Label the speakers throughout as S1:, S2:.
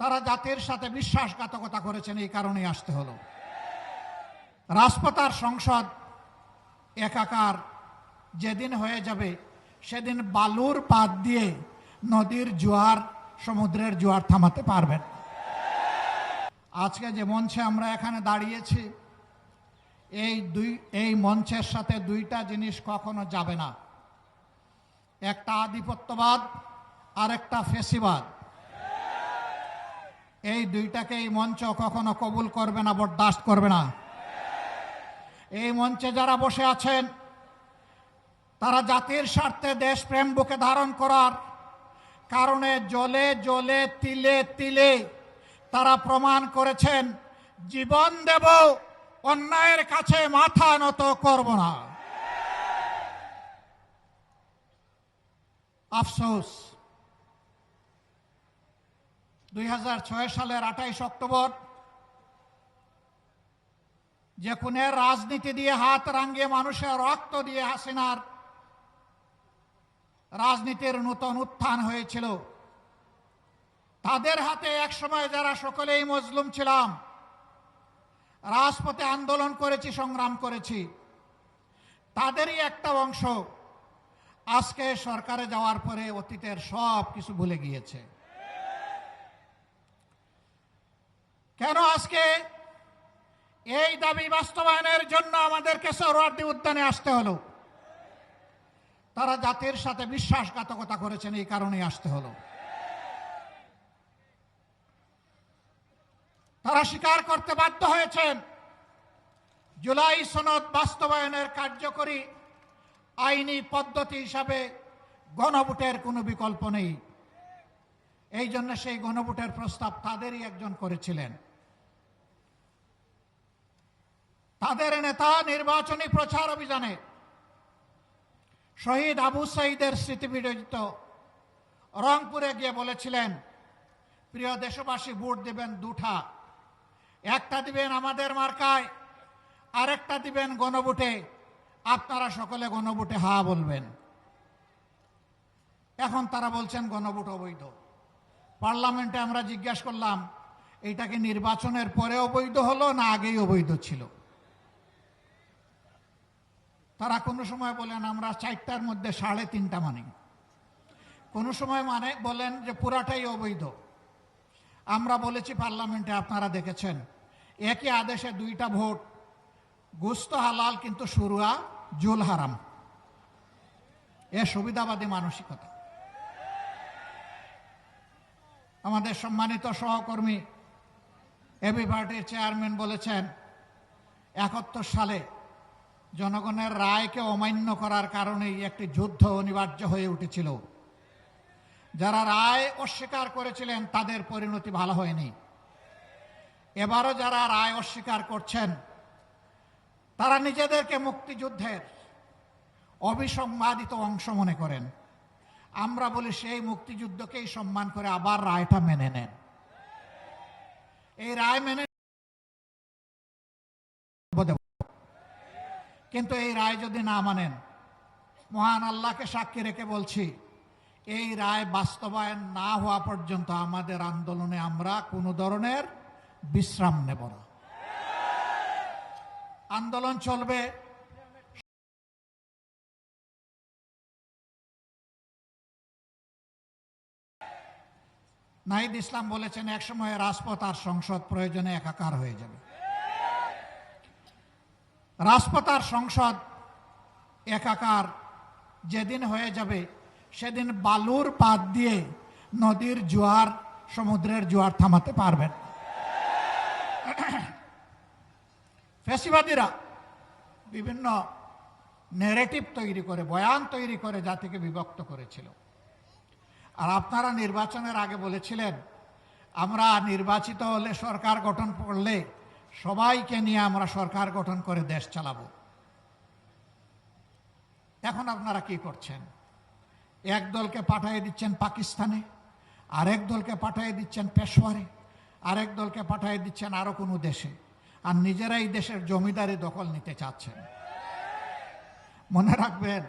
S1: তারা জাতির সাথে বিশ্বাসঘাতকতা করেছেন, এই কারণেই আসতে হলো। রাজপথ আর সংসদ একাকার যেদিন হয়ে যাবে সেদিন বালুর পাত দিয়ে নদীর জোয়ার, সমুদ্রের জোয়ার থামাতে পারবেন। আজকে যে মঞ্চে আমরা এখানে দাঁড়িয়েছি, এই মঞ্চের সাথে দুইটা জিনিস কখনো যাবে না, একটা আধিপত্যবাদ আর একটা ফেসিবাদ। এই দুইটাকে এই মঞ্চ কখনো কবুল করবে না, বরদাস্ত করবে না। এই মঞ্চে যারা বসে আছেন তারা জাতির স্বার্থে দেশপ্রেম বুকে ধারণ করার কারণে জ্বলে জ্বলে তিলে তিলে তারা প্রমাণ করেছেন, জীবন দেব, অন্যায়ের কাছে মাথা নত করব না। আফসোস, 2006 সালের 28 অক্টোবর যে খুনের রাজনীতি দিয়ে হাত রাঙিয়ে মানুষের রক্ত দিয়ে হাসিনার রাজনীতির নূতন উত্থান হয়েছিল, তাদের হাতে একসময় যারা সকলেই মজলুম ছিলাম, রাজপথে আন্দোলন করেছি, সংগ্রাম করেছি, তাদেরই একটা অংশ আজকে সরকারে যাওয়ার পরে অতীতের সব কিছু ভুলে গিয়েছে। কেন আজকে এই দাবি বাস্তবায়নের জন্য আমাদেরকে সোহরাওয়ার্দী উদ্যানে আসতে হলো? তারা জাতির সাথে বিশ্বাসঘাতকতা করেছেন, এই কারণেই আসতে হলো। তারা স্বীকার করতে বাধ্য হয়েছেন জুলাই সনদ বাস্তবায়নের কার্যকরী আইনি পদ্ধতি হিসাবে গণভোটের কোনো বিকল্প নেই। এই জন্য সেই গণভোটের প্রস্তাব তাদেরই একজন করেছিলেন। তাদের নেতা নির্বাচনী প্রচার অভিযানে শহীদ আবু সাঈদের স্মৃতিবিজড়িত রংপুরে গিয়ে বলেছিলেন, প্রিয় দেশবাসী, ভোট দেবেন দুটা, একটা দিবেন আমাদের মার্কায়, আরেকটা দিবেন গণভোটে। আপনারা সকলে গণভোটে হা বলবেন। এখন তারা বলছেন গণভোট অবৈধ। পার্লামেন্টে আমরা জিজ্ঞাসা করলাম, এইটা কি নির্বাচনের পরে অবৈধ হলো না আগেই অবৈধ ছিল? তারা কোনো সময় বলেন আমরা 4টার মধ্যে 3.5টা মানি, কোনো সময় বলেন যে পুরাটাই অবৈধ। আমরা বলেছি পার্লামেন্টে, আপনারা দেখেছেন, একই আদেশে 2টা ভোট, গোশত হালাল কিন্তু শুরুয়া জুল হারাম। এ সুবিধাবাদী মানসিকতা। আমাদের সম্মানিত সহকর্মী এবি পার্টির চেয়ারম্যান বলেছেন, 71 সালে জনগণের রায়কে অমান্য করার কারণেই একটি যুদ্ধ অনিবার্য হয়ে উঠেছিল। যারা রায় অস্বীকার করেছিলেন তাদের পরিণতি ভালো হয়নি। এবারও যারা রায় অস্বীকার করছেন তারা নিজেদেরকে মুক্তিযুদ্ধের অবিসংবাদিত অংশ মনে করেন। আমরা বলি সেই মুক্তিযুদ্ধকেই সম্মান করে আবার রায়টা মেনে নেন। এই রায় মেনে, কিন্তু এই রায় যদি না মানেন, মহান আল্লাহকে সাক্ষী রেখে বলছি, এই রায় বাস্তবায়ন না হওয়া পর্যন্ত আমাদের আন্দোলনে আমরা কোনো ধরনের বিশ্রাম নেব না। আন্দোলন চলবে। নাহিদ ইসলাম বলেছেন, একসময় রাজপথ আর সংসদ প্রয়োজনে একাকার হয়ে যাবে। রাজপথ আর সংসদ একাকার যেদিন হয়ে যাবে সেদিন বালুর পাত দিয়ে নদীর জোয়ার, সমুদ্রের জোয়ার থামাতে পারবেন। ফ্যাসিবাদীরা বিভিন্ন ন্যারেটিভ তৈরি করে, বয়ান তৈরি করে জাতিকে বিভক্ত করেছিল। আর আপনারা নির্বাচনের আগে বলেছিলেন, আমরা নির্বাচিত হলে, সরকার গঠন করলে সবাইকে নিয়ে আমরা সরকার গঠন করে দেশ চালাবো। এখন আপনারা কি করছেন? এক দলকে পাঠিয়ে দিচ্ছেন পাকিস্তানে, আরেক দলকে পাঠিয়ে দিচ্ছেন পেশোয়ারে, আরেক দলকে পাঠিয়ে দিচ্ছেন আরো কোনো দেশে, আর নিজেরাই দেশের জমিদারি দখল নিতে চাচ্ছেন। মনে রাখবেন,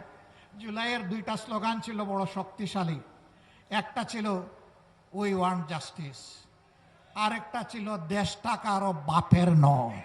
S1: জুলাইয়ের 2টা স্লোগান ছিল বড় শক্তিশালী। একটা ছিল উই ওয়ান্ট জাস্টিস, আরেকটা ছিল দেশটা কারো বাপের নয়।